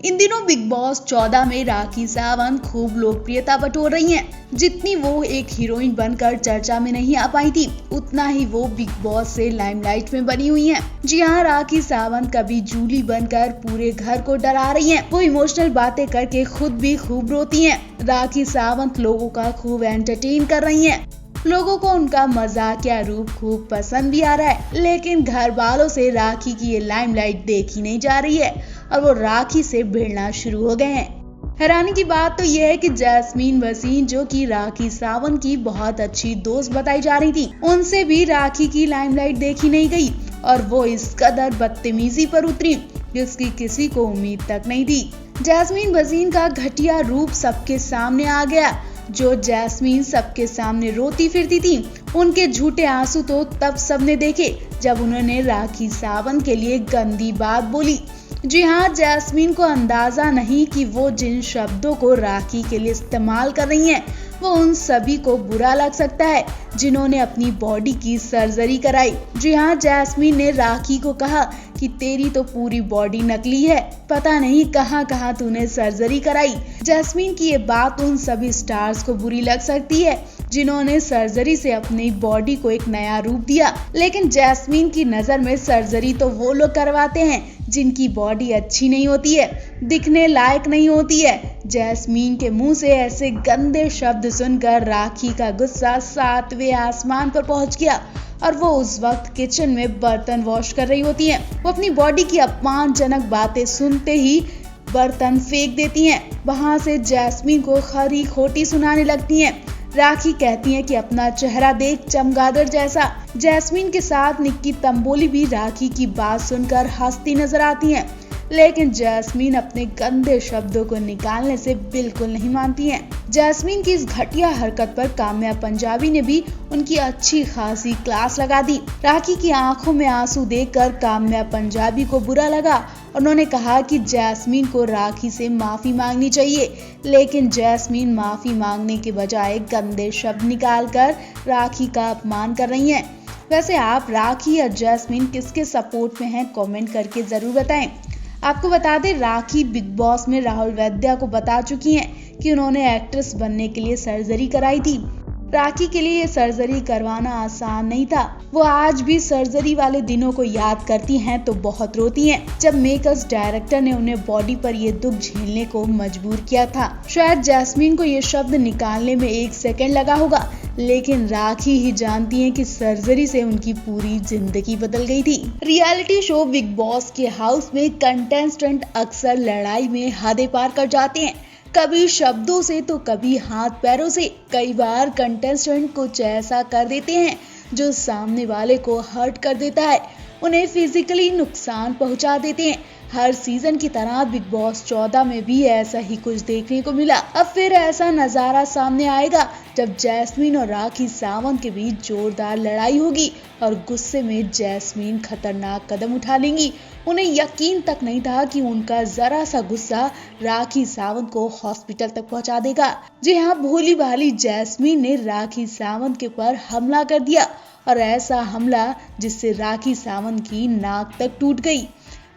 इन दिनों big boss 14 में राखी सावंत खूब लोकप्रियता बटोर रही हैं। जितनी वो एक हीरोइन बनकर चर्चा में नहीं आ पाई थी, उतना ही वो बिग बॉस से लाइमलाइट में बनी हुई हैं। जी हाँ, राखी सावंत कभी जूली बनकर पूरे घर को डरा रही हैं। वो इमोशनल बातें करके खुद भी खूब रोती हैं। राखी सावंत लोगों का खूब एंटरटेन कर रही हैं। लोगों को उनका मजाकिया रूप खूब पसंद भी आ रहा है, लेकिन घर वालों से राखी की ये लाइमलाइट देखी नहीं जा रही है और वो राखी से भिड़ना शुरू हो गए हैं। हैरानी की बात तो यह है कि जैस्मीन वसीम, जो कि राखी सावंत की बहुत अच्छी दोस्त बताई जा रही थी, उनसे भी राखी की लाइमलाइट देखी नहीं गई और वो इस कदर बदतमीजी पर उतरी जिसकी किसी को उम्मीद तक नहीं थी। जैस्मीन वसीम का घटिया रूप सबके सामने आ गया। जो जैस्मीन सबके सामने रोती फिरती थी, उनके झूठे आंसू तो तब सबने देखे जब उन्होंने राखी सावंत के लिए गंदी बात बोली। जी हाँ, जैस्मीन को अंदाजा नहीं कि वो जिन शब्दों को राखी के लिए इस्तेमाल कर रही हैं, वो उन सभी को बुरा लग सकता है जिन्होंने अपनी बॉडी की सर्जरी कराई। जी हाँ, जैस्मीन ने राखी को कहा कि तेरी तो पूरी बॉडी नकली है, पता नहीं कहाँ कहाँ तूने सर्जरी कराई। जैस्मीन की ये बात उन सभी स्टार्स को बुरी लग सकती है जिन्होंने सर्जरी से अपनी बॉडी को एक नया रूप दिया, लेकिन जैस्मीन की नजर में सर्जरी तो वो लोग करवाते हैं जिनकी बॉडी अच्छी नहीं होती है, दिखने लायक नहीं होती है। जैस्मीन के मुंह से ऐसे गंदे शब्द सुनकर राखी का गुस्सा 7वें आसमान पर पहुंच गया और वो उस वक्त किचन में बर्तन वॉश कर रही होती हैं। वो अपनी बॉडी की अपमानजनक बातें सुनते ही बर्तन फेंक देती हैं। वहां से जैस्मीन को खरी खोटी सुनाने लगती हैं। राखी कहती हैं कि अपना चेहरा देख, चमगादड़ जैसा। जैस्मीन के साथ निक्की तंबोली भी राखी की बात सुनकर हंसती नजर आती हैं, लेकिन जैस्मीन अपने गंदे शब्दों को निकालने से बिल्कुल नहीं मानती हैं। जैस्मीन की इस घटिया हरकत पर काम्या पंजाबी ने भी उनकी अच्छी खासी क्लास लगा दी। राखी की आंखों में आंसू देखकर काम्या पंजाबी को बुरा लगा। उन्होंने कहा कि जैस्मीन को राखी से माफी मांगनी चाहिए, लेकिन जैस्मीन माफी मांगने के बजाय गंदे शब्द निकालकर राखी का अपमान कर रही हैं। वैसे आप राखी या जैस्मीन किसके सपोर्ट में हैं, कमेंट करके जरूर बताएं। आपको बता दें, राखी बिग बॉस में राहुल वैद्या को बता चुकी हैं कि उन्होंने एक्ट्रेस बनने के लिए सर्जरी कराई थी। राखी के लिए ये सर्जरी करवाना आसान नहीं था। वो आज भी सर्जरी वाले दिनों को याद करती हैं तो बहुत रोती हैं, जब मेकर्स डायरेक्टर ने उन्हें बॉडी पर ये दुख झेलने को मजबूर किया था। शायद जैस्मीन को ये शब्द निकालने में 1 सेकंड लगा होगा, लेकिन राखी ही जानती हैं कि सर्जरी से उनकी पूरी जिंदगी बदल गई थी। रियलिटी शो बिग बॉस के हाउस में कंटेस्टेंट अक्सर लड़ाई में हदें पार कर जाते हैं, कभी शब्दों से तो कभी हाथ पैरों से। कई बार कंटेस्टेंट कुछ ऐसा कर देते हैं जो सामने वाले को हर्ट कर देता है, उन्हें फिजिकली नुकसान पहुंचा देते हैं। हर सीजन की तरह बिग बॉस 14 में भी ऐसा ही कुछ देखने को मिला। अब फिर ऐसा नजारा सामने आएगा जब जैस्मीन और राखी सावंत के बीच जोरदार लड़ाई होगी और गुस्से में जैस्मीन खतरनाक कदम उठा लेंगी। उन्हें यकीन तक नहीं था कि उनका जरा सा गुस्सा राखी सावंत को हॉस्पिटल तक पहुंचा देगा। जी हाँ, भोली भाली जैस्मीन ने राखी सावंत के ऊपर हमला कर दिया, और ऐसा हमला जिससे राखी सावंत की नाक तक टूट गई।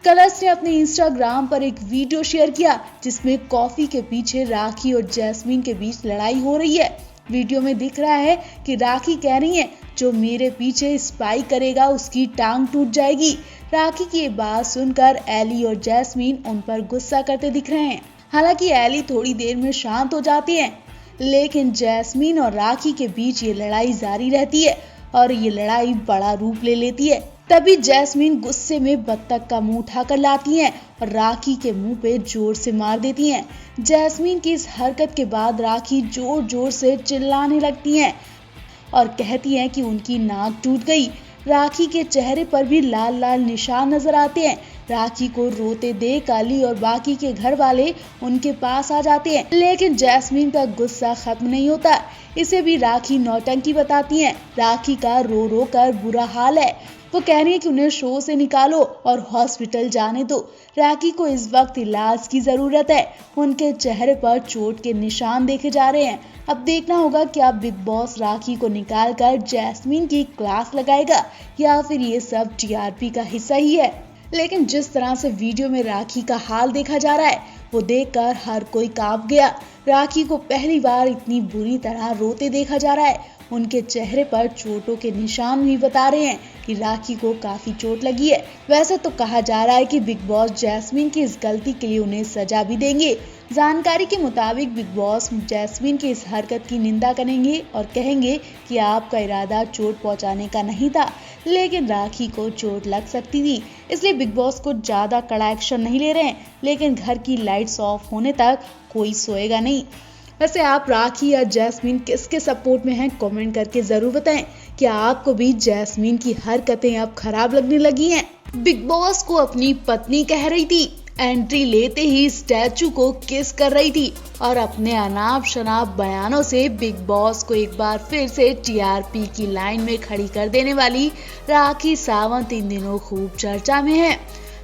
कलर्स ने अपने इंस्टाग्राम पर एक वीडियो शेयर किया जिसमें कॉफी के पीछे राखी और जैस्मीन के बीच लड़ाई हो रही है। वीडियो में दिख रहा है कि राखी कह रही है, जो मेरे पीछे स्पाई करेगा उसकी टांग टूट जाएगी। राखी की ये बात सुनकर एली और जैस्मीन उन पर गुस्सा करते दिख रहे हैं। हालांकि एली थोड़ी देर में शांत हो जाती है, लेकिन जैस्मीन और राखी के बीच ये लड़ाई जारी रहती है और ये लड़ाई बड़ा रूप ले लेती है। तभी जैस्मीन गुस्से में बत्तख का मुंह उठाकर लाती हैं और राखी के मुंह पे जोर से मार देती हैं। जैस्मीन की इस हरकत के बाद राखी जोर जोर से चिल्लाने लगती हैं और कहती हैं कि उनकी नाक टूट गई। राखी के चेहरे पर भी लाल लाल निशान नजर आते हैं। राखी को रोते देख अली और बाकी के घर वाले उनके पास आ जाते हैं, लेकिन जैस्मीन का गुस्सा खत्म नहीं होता। इसे भी राखी नौटंकी बताती हैं। राखी का रो रो कर बुरा हाल है। वो कह रही है कि उन्हें शो से निकालो और हॉस्पिटल जाने दो। राखी को इस वक्त इलाज की जरूरत है। उनके चेहरे पर चोट के निशान देखे जा रहे हैं। अब देखना होगा क्या बिग बॉस राखी को निकालकर जैस्मीन की क्लास लगाएगा या फिर ये सब टीआरपी का हिस्सा ही है। लेकिन जिस तरह से वीडियो में राखी का हाल देखा जा रहा है, वो देखकर हर कोई कांप गया। राखी को पहली बार इतनी बुरी तरह रोते देखा जा रहा है। उनके चेहरे पर चोटों के निशान भी बता रहे हैं कि राखी को काफी चोट लगी है। वैसे तो कहा जा रहा है कि बिग बॉस जैस्मीन की इस गलती के लिए उन्हें सजा भी देंगे। जानकारी के मुताबिक बिग बॉस जैस्मीन की इस हरकत की निंदा करेंगे और कहेंगे कि आपका इरादा चोट पहुंचाने का नहीं था, लेकिन राखी को चोट लग सकती थी, इसलिए बिग बॉस को ज्यादा कड़ा एक्शन नहीं ले रहे हैं। लेकिन घर की लाइट्स ऑफ होने तक कोई सोएगा नहीं। वैसे आप राखी या जैस्मीन किसके सपोर्ट में हैं, कमेंट करके जरूर बताएं। क्या आपको भी जैस्मीन की हरकतें अब खराब लगने लगी हैं? बिग बॉस को अपनी पत्नी कह रही थी, एंट्री लेते ही स्टैचू को किस कर रही थी और अपने अनाप शनाप बयानों से बिग बॉस को एक बार फिर से टीआरपी की लाइन में खड़ी कर देने वाली राखी सावंत इन दिनों खूब चर्चा में है।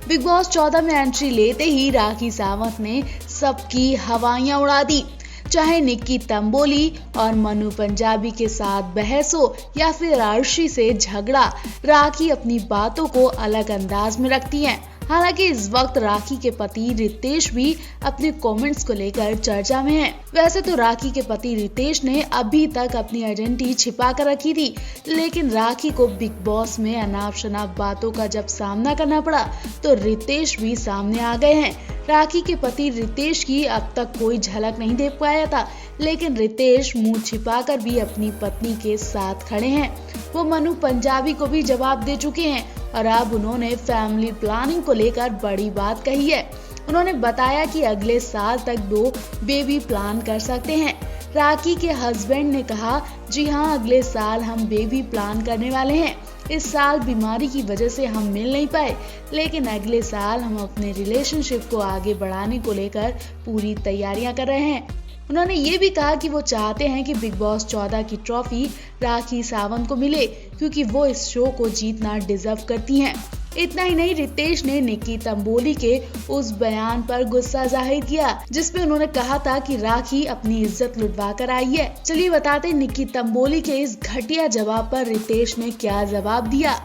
बिग बॉस 14 में एंट्री लेते ही राखी सावंत ने सबकी हवाइयां उड़ा दी। चाहे निक्की तंबोली और मनु पंजाबी के साथ बहस हो या फिर अर्शी से झगड़ा, राखी अपनी बातों को अलग अंदाज में रखती हैं। हालांकि इस वक्त राखी के पति रितेश भी अपने कमेंट्स को लेकर चर्चा में हैं। वैसे तो राखी के पति रितेश ने अभी तक अपनी आइडेंटिटी छिपा कर रखी थी, लेकिन राखी को बिग बॉस में अनाप शनाप बातों का जब सामना करना पड़ा तो रितेश भी सामने आ गए हैं। राखी के पति रितेश की अब तक कोई झलक नहीं दे पाया था, लेकिन रितेश मुंह छिपाकर भी अपनी पत्नी के साथ खड़े हैं। वो मनु पंजाबी को भी जवाब दे चुके हैं और अब उन्होंने फैमिली प्लानिंग को लेकर बड़ी बात कही है। उन्होंने बताया कि अगले साल तक 2 बेबी प्लान कर सकते हैं। राखी के हस्बैंड ने कहा, जी हाँ, अगले साल हम बेबी प्लान करने वाले हैं। इस साल बीमारी की वजह से हम मिल नहीं पाए, लेकिन अगले साल हम अपने रिलेशनशिप को आगे बढ़ाने को लेकर पूरी तैयारियां कर रहे हैं। उन्होंने ये भी कहा कि वो चाहते हैं कि बिग बॉस 14 की ट्रॉफी राखी सावंत को मिले, क्योंकि वो इस शो को जीतना डिजर्व करती हैं। इतना ही नहीं, रितेश ने निक्की तंबोली के उस बयान पर गुस्सा जाहिर किया जिसमें उन्होंने कहा था कि राखी अपनी इज्जत लुटवा कर आई है। चलिए बताते निक्की तंबोली के इस घटिया जवाब पर रितेश ने क्या जवाब दिया।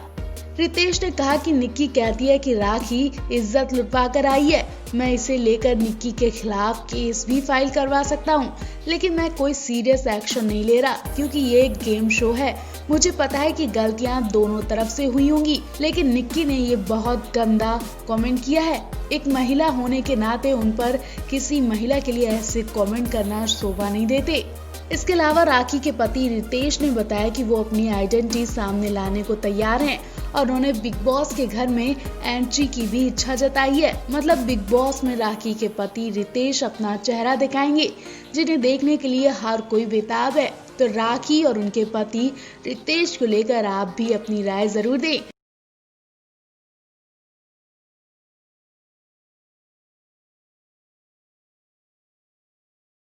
रितेश ने कहा कि निक्की कहती है कि राखी इज्जत लुटवा कर आई है। मैं इसे लेकर निक्की के खिलाफ केस भी फाइल करवा सकता हूँ, लेकिन मैं कोई सीरियस एक्शन नहीं ले रहा क्योंकि ये एक गेम शो है। मुझे पता है कि गलतियाँ दोनों तरफ से हुई होंगी, लेकिन निक्की ने ये बहुत गंदा कमेंट किया है। एक महिला होने के नाते उन पर किसी महिला के लिए ऐसे कमेंट करना शोभा नहीं देते। इसके अलावा राखी के पति रितेश ने बताया कि वो अपनी आइडेंटिटी सामने लाने को तैयार हैं और उन्होंने बिग बॉस के घर में एंट्री की भी इच्छा जताई है। मतलब बिग बॉस में राखी के पति रितेश अपना चेहरा दिखाएंगे, जिन्हें देखने के लिए हर कोई बेताब है। तो राखी और उनके पति रितेश को लेकर आप भी अपनी राय जरूर दें।